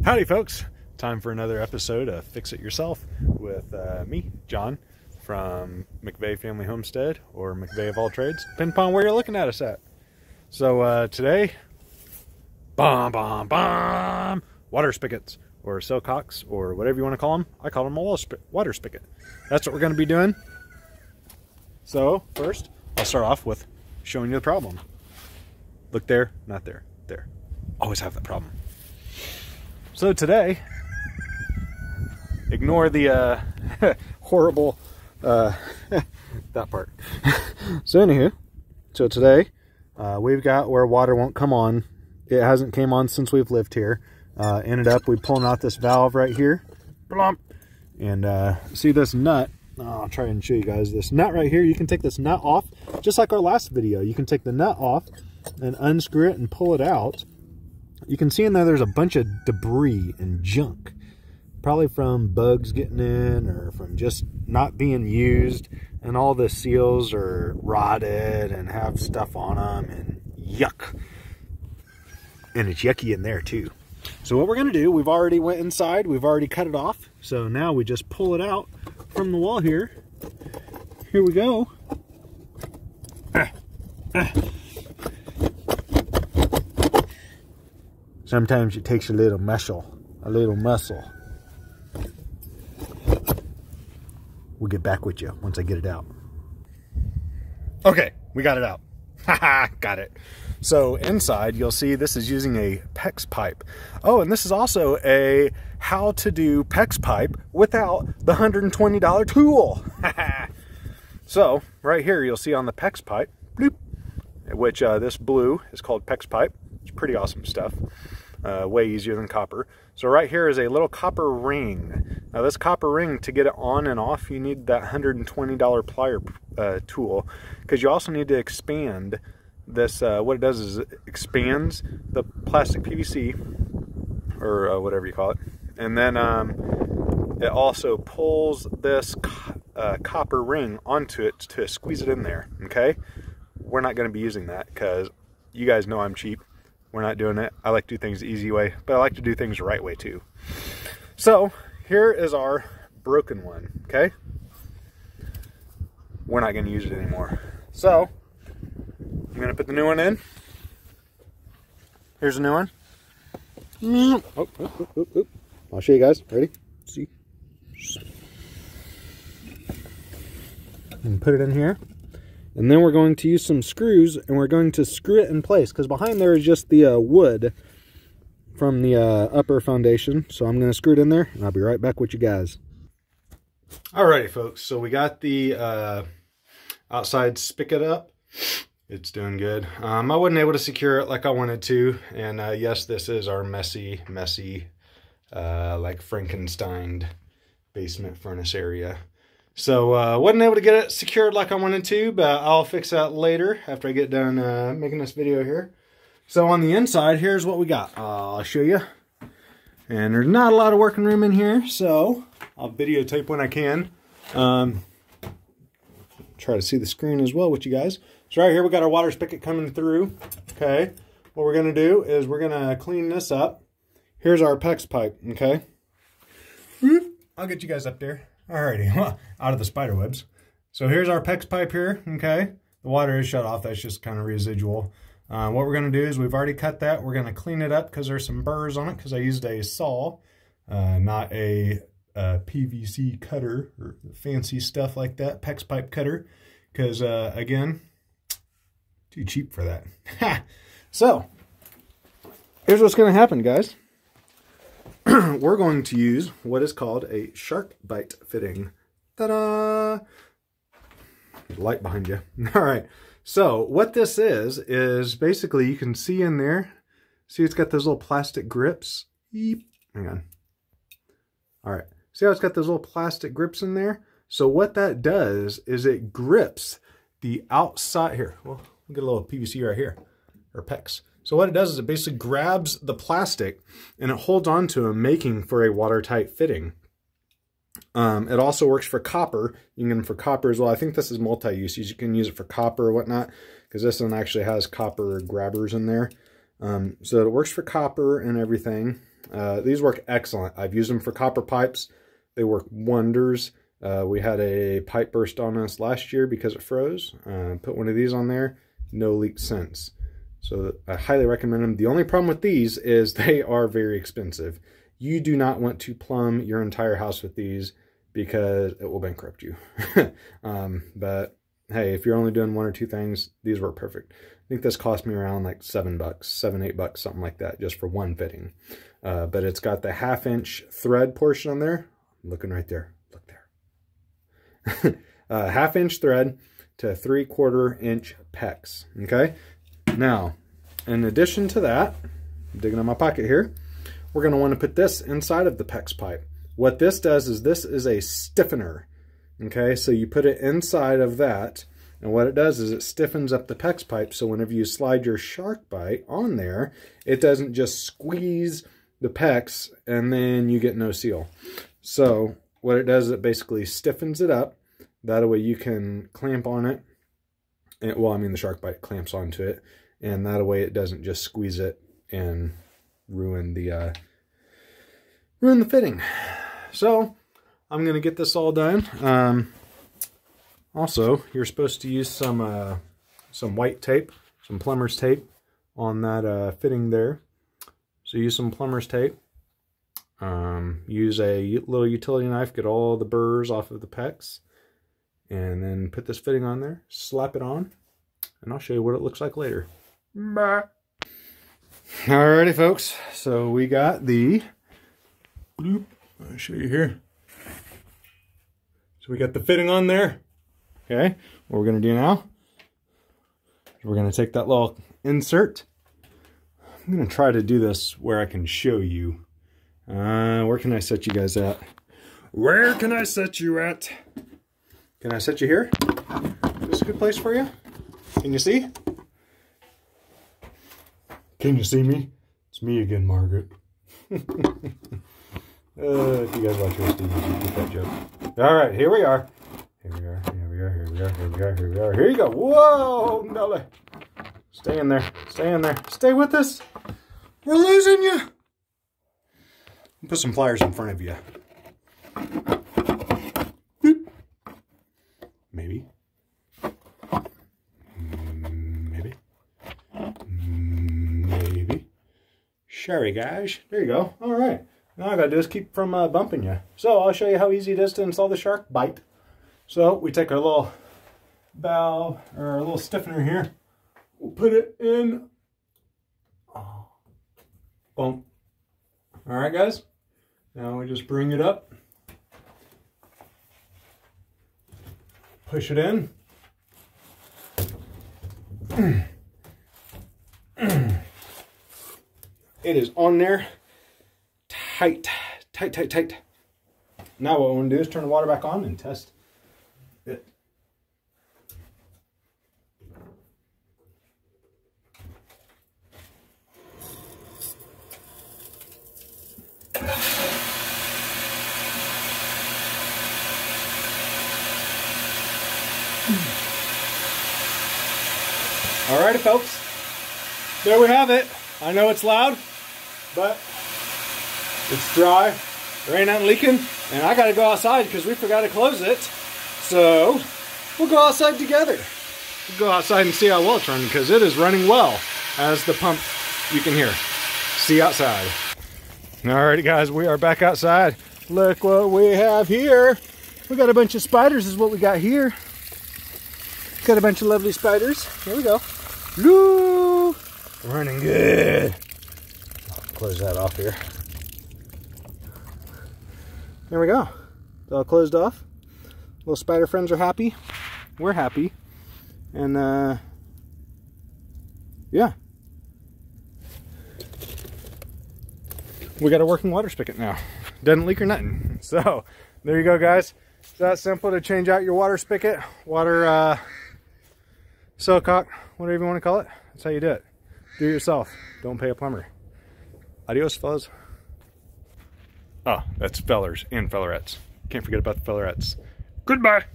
Howdy folks, time for another episode of Fix It Yourself with me, John, from McVeigh Family Homestead, or McVeigh of all trades, depending upon where you're looking at us at. So today, water spigots, or sillcocks, or whatever you want to call them. I call them a water spigot. That's what we're going to be doing. So first, I'll start off with showing you the problem. Look there, not there, there. Always have that problem. So today, ignore the horrible, that part. So anywho, so today, we've got where water won't come on. It hasn't came on since we've lived here. Ended up, we pulling out this valve right here. Blump. And see this nut. I'll try and show you guys this nut right here. You can take this nut off, just like our last video. You can take the nut off and unscrew it and pull it out. You can see in there there's a bunch of debris and junk, probably from bugs getting in or from just not being used, and all the seals are rotted and have stuff on them and yuck. And it's yucky in there too. So what we're going to do, we've already went inside, we've already cut it off, so now we just pull it out from the wall here. Here we go. Sometimes it takes a little muscle. We'll get back with you once I get it out. Okay, we got it out. Haha, got it. So inside, you'll see this is using a PEX pipe. Oh, and this is also a how to do PEX pipe without the $120 tool. So right here, you'll see on the PEX pipe, bloop, which this blue is called PEX pipe. It's pretty awesome stuff. Way easier than copper. So right here is a little copper ring. Now this copper ring, to get it on and off, you need that $120 plier tool, because you also need to expand this. What it does is it expands the plastic PVC, or whatever you call it, and then it also pulls this copper ring onto it to squeeze it in there. Okay, we're not going to be using that because you guys know I'm cheap. We're not doing it. I like to do things the easy way, but I like to do things the right way too. So here is our broken one, okay? We're not going to use it anymore. So I'm going to put the new one in. Here's a new one. Oh. I'll show you guys. Ready? See? And put it in here. And then we're going to use some screws, and we're going to screw it in place, because behind there is just the wood from the upper foundation. So I'm going to screw it in there, and I'll be right back with you guys. Alrighty, folks. So we got the outside spigot up. It's doing good. I wasn't able to secure it like I wanted to. And yes, this is our messy, like Frankenstein basement furnace area. So wasn't able to get it secured like I wanted to, but I'll fix that later after I get done making this video here. So on the inside, here's what we got. I'll show you. And there's not a lot of working room in here, so I'll videotape when I can. Try to see the screen as well with you guys. So right here we got our water spigot coming through. Okay, what we're going to do is we're going to clean this up. Here's our PEX pipe, okay? I'll get you guys up there. Alrighty, well, out of the spider webs. So here's our PEX pipe here, okay? The water is shut off, that's just kind of residual. What we're going to do is we've already cut that. We're going to clean it up because there's some burrs on it, because I used a saw, not a PVC cutter or fancy stuff like that, PEX pipe cutter, because again, too cheap for that. So, here's what's going to happen, guys. We're going to use what is called a shark bite fitting. Ta-da! Light behind you. All right. So what this is basically, you can see in there, see it's got those little plastic grips. Eep. Hang on. All right. See how it's got those little plastic grips in there? So what that does is it grips the outside here. Well, we'll get a little PVC right here, or PEX. So what it does is it basically grabs the plastic and it holds onto them, making for a watertight fitting. It also works for copper. You can get them for copper as well. I think this is multi-use. You can use it for copper or whatnot, because this one actually has copper grabbers in there. So it works for copper and everything. These work excellent. I've used them for copper pipes. They work wonders. We had a pipe burst on us last year because it froze. Put one of these on there, no leak since. So I highly recommend them. The only problem with these is they are very expensive. You do not want to plumb your entire house with these because it will bankrupt you. But hey, if you're only doing one or two things, these work perfect. I think this cost me around like $7, $8, something like that, just for one fitting. But it's got the 1/2-inch thread portion on there. I'm looking right there. Look there. 1/2-inch thread to 3/4-inch pecs. Okay. Now, in addition to that, I'm digging in my pocket here, we're going to want to put this inside of the PEX pipe. What this does is this is a stiffener. Okay, so you put it inside of that, and what it does is it stiffens up the PEX pipe, so whenever you slide your shark bite on there, it doesn't just squeeze the PEX and then you get no seal. So what it does is it basically stiffens it up. That way you can clamp on it. And, well, I mean the shark bite clamps onto it, and that way it doesn't just squeeze it and ruin the fitting. So I'm gonna get this all done. Also, you're supposed to use some white tape, some plumber's tape on that fitting there. So use some plumber's tape. Use a little utility knife, get all the burrs off of the PEX, and then put this fitting on there, slap it on, and I'll show you what it looks like later. Bye. Alrighty, folks. So we got the bloop. I'll show you here. So we got the fitting on there. Okay. What we're going to do now is we're going to take that little insert. I'm going to try to do this where I can show you. Where can I set you guys at? Where can I set you at? Can I set you here? Is this a good place for you? Can you see? Can you see me? It's me again, Margaret. If you guys watch your Stevens, you get that joke. All right, here we are. Here we are, here we are, here we are, here we are, here we are. Here you go. Whoa, Nelly. Stay in there. Stay in there. Stay with us. We're losing you. Put some pliers in front of you. Maybe. Maybe. Maybe. Sherry, guys. There you go. All right. Now all I got to do is keep from bumping you. So I'll show you how easy it is to install the shark bite. So we take our little valve, or our little stiffener here. We'll put it in. Oh. Boom. All right, guys. Now we just bring it up. Push it in. It is on there. Tight. Tight, tight, tight. Now what we want to do is turn the water back on and test it. Alrighty, folks. There we have it. I know it's loud, but it's dry. There ain't nothing leaking, and I gotta go outside because we forgot to close it. So we'll go outside together. We'll go outside and see how well it's running, because it is running well, as the pump you can hear. See you outside. Alrighty, guys, we are back outside. Look what we have here. We got a bunch of spiders is what we got here. Got a bunch of lovely spiders. Here we go. Woo! Running good. I'll close that off here. There we go. It's all closed off. Little spider friends are happy. We're happy. And yeah. We got a working water spigot now. Doesn't leak or nothing. So there you go, guys. It's that simple to change out your water spigot, water sillcock, whatever you want to call it. That's how you do it. Do it yourself. Don't pay a plumber. Adios, fellas. Oh, that's fellers and fellerettes. Can't forget about the fellerettes. Goodbye.